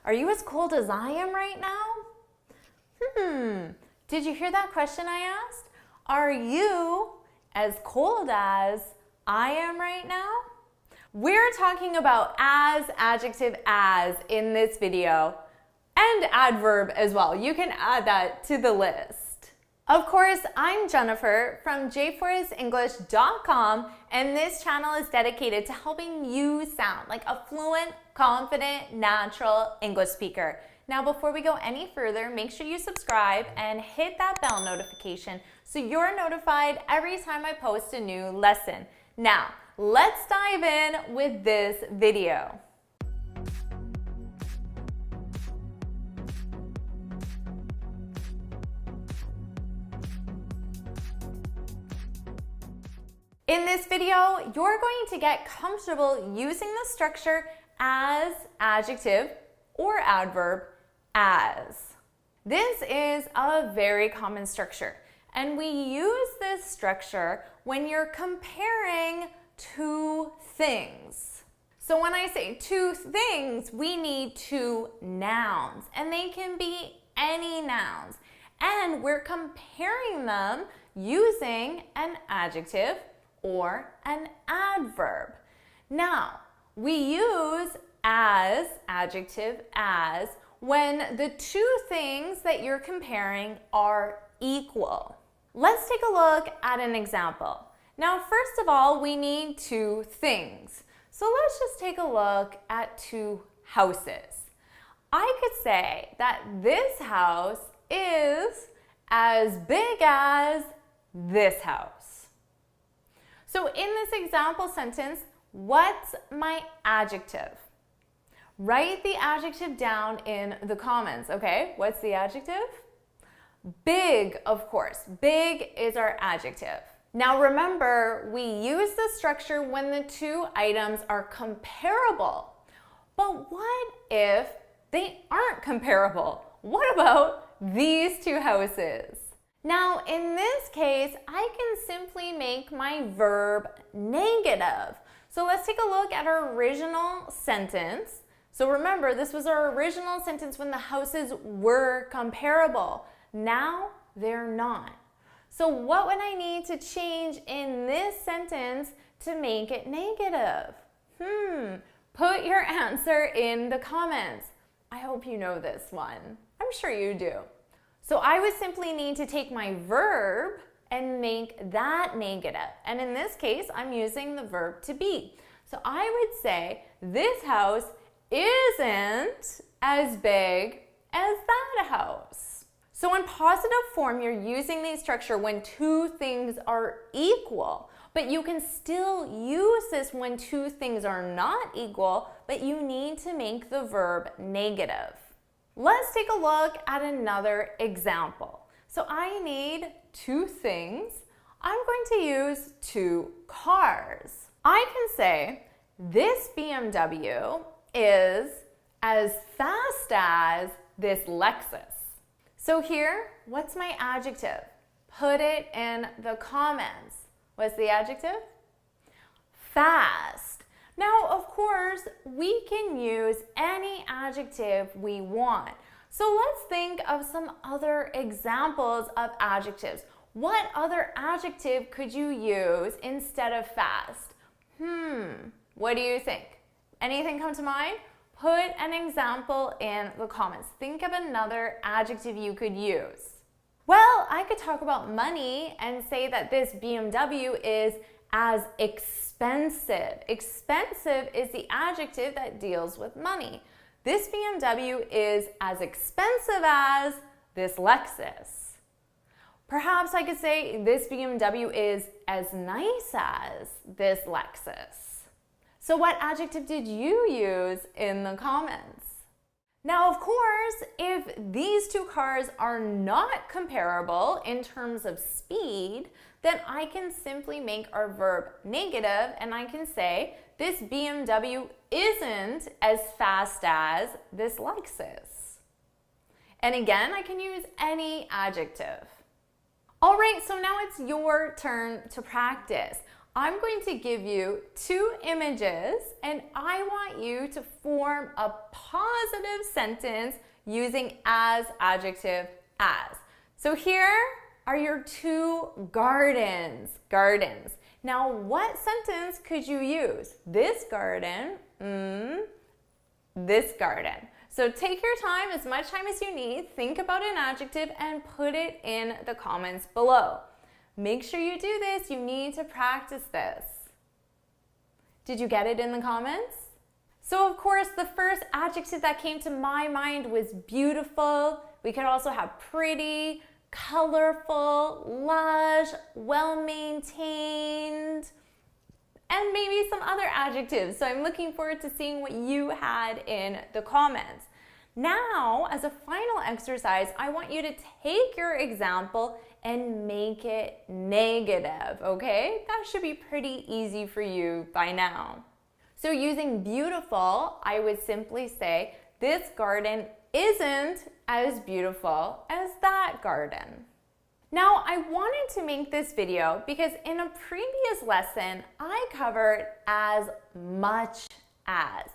Are you as cold as I am right now? Did you hear that question I asked? Are you as cold as I am right now? We're talking about as, adjective as in this video, and adverb as well. You can add that to the list. Of course, I'm Jennifer from jforcesenglish.com, and this channel is dedicated to helping you sound like a fluent, confident, natural English speaker. Now, before we go any further, make sure you subscribe and hit that bell notification so you're notified every time I post a new lesson. Now, let's dive in with this video. In this video, you're going to get comfortable using the structure as, adjective, or adverb, as. This is a very common structure, and we use this structure when you're comparing two things. So when I say two things, we need two nouns, and they can be any nouns. And we're comparing them using an adjective or an adverb. Now, we use as, adjective as, when the two things that you're comparing are equal. Let's take a look at an example. Now, first of all, we need two things. So let's just take a look at two houses. I could say that this house is as big as this house. So in this example sentence, what's my adjective? Write the adjective down in the comments, okay? What's the adjective? Big, of course. Big is our adjective. Now remember, we use this structure when the two items are comparable. But what if they aren't comparable? What about these two houses? Now, in this case, I can simply make my verb negative. So let's take a look at our original sentence. So remember, this was our original sentence when the houses were comparable. Now, they're not. So what would I need to change in this sentence to make it negative? Put your answer in the comments. I hope you know this one. I'm sure you do. So I would simply need to take my verb and make that negative. And in this case, I'm using the verb to be. So I would say, this house isn't as big as that house. So in positive form, you're using the structure when two things are equal. But you can still use this when two things are not equal, but you need to make the verb negative. Let's take a look at another example. So I need two things. I'm going to use two cars. I can say, this BMW is as fast as this Lexus. So here, what's my adjective? Put it in the comments. What's the adjective? Fast. Now, of course, we can use any adjective we want. So let's think of some other examples of adjectives. What other adjective could you use instead of fast? What do you think? Anything come to mind? Put an example in the comments. Think of another adjective you could use. Well, I could talk about money and say that this BMW is as expensive. Expensive is the adjective that deals with money. This BMW is as expensive as this Lexus. Perhaps I could say this BMW is as nice as this Lexus. So what adjective did you use in the comments? Now, of course, if these two cars are not comparable in terms of speed, then I can simply make our verb negative and I can say, this BMW isn't as fast as this Lexus. And again, I can use any adjective. All right, so now it's your turn to practice. I'm going to give you 2 images and I want you to form a positive sentence using as, adjective, as. So here are your 2 gardens. Now, what sentence could you use? This garden, this garden. So take your time, as much time as you need, think about an adjective and put it in the comments below. Make sure you do this, you need to practice this. Did you get it in the comments? So of course, the first adjective that came to my mind was beautiful. We could also have pretty, colorful, lush, well-maintained, and maybe some other adjectives. So I'm looking forward to seeing what you had in the comments. Now, as a final exercise, I want you to take your example and make it negative, okay? That should be pretty easy for you by now. So using beautiful, I would simply say, this garden isn't as beautiful as that garden. Now, I wanted to make this video because in a previous lesson, I covered as much as.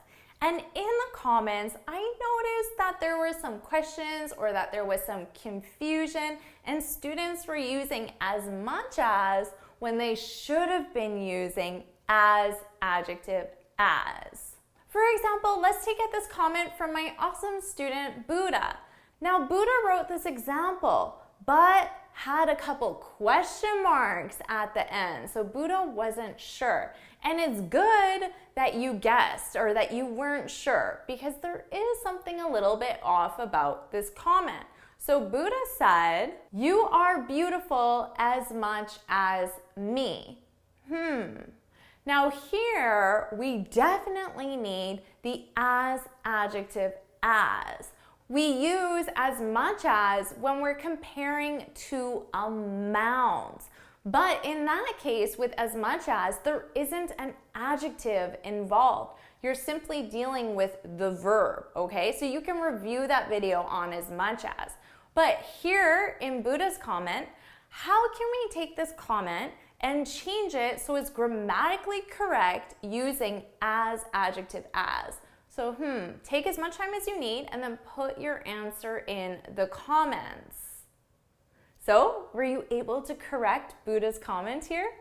And in the comments, I noticed that there were some questions or that there was some confusion and students were using as much as when they should have been using as, adjective, as. For example, let's take this comment from my awesome student, Buddha. Now, Buddha wrote this example, but had a couple question marks at the end. So Buddha wasn't sure. And it's good that you guessed or that you weren't sure because there is something a little bit off about this comment. So Buddha said, "You are beautiful as much as me." Now here, we definitely need the as, adjective, as. We use as much as when we're comparing two amounts. But in that case, with as much as, there isn't an adjective involved. You're simply dealing with the verb, okay? So you can review that video on as much as. But here in Buddha's comment, how can we take this comment and change it so it's grammatically correct using as, adjective, as? So, take as much time as you need and then put your answer in the comments. So, were you able to correct Buddha's comment here?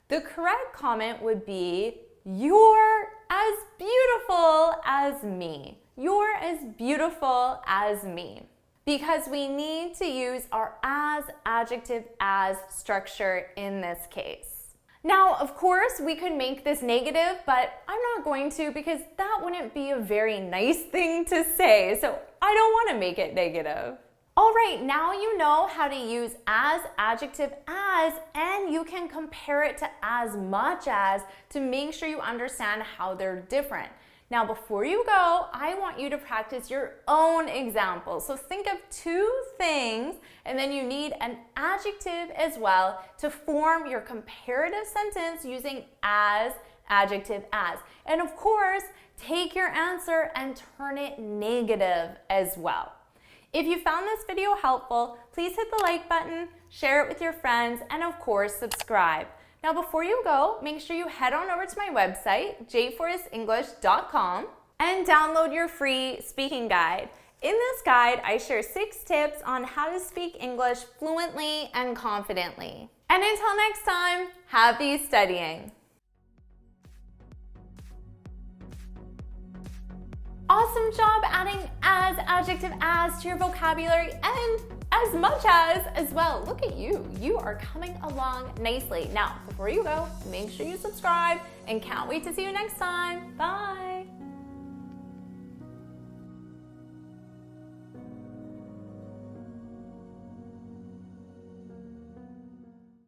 The correct comment would be, "You're as beautiful as me." You're as beautiful as me. Because we need to use our as, adjective, as structure in this case. Now, of course, we could make this negative, but I'm not going to because that wouldn't be a very nice thing to say, so I don't want to make it negative. All right, now you know how to use as, adjective, as, and you can compare it to as much as to make sure you understand how they're different. Now, before you go, I want you to practice your own example. So think of 2 things, and then you need an adjective as well to form your comparative sentence using as, adjective, as. And of course, take your answer and turn it negative as well. If you found this video helpful, please hit the like button, share it with your friends, and of course, subscribe. Now, before you go, make sure you head on over to my website, jforrestenglish.com, and download your free speaking guide. In this guide, I share 6 tips on how to speak English fluently and confidently. And until next time, happy studying! Awesome job adding as, adjective, as to your vocabulary and as much as well. Look at you. You are coming along nicely. Now, before you go, make sure you subscribe and can't wait to see you next time. Bye.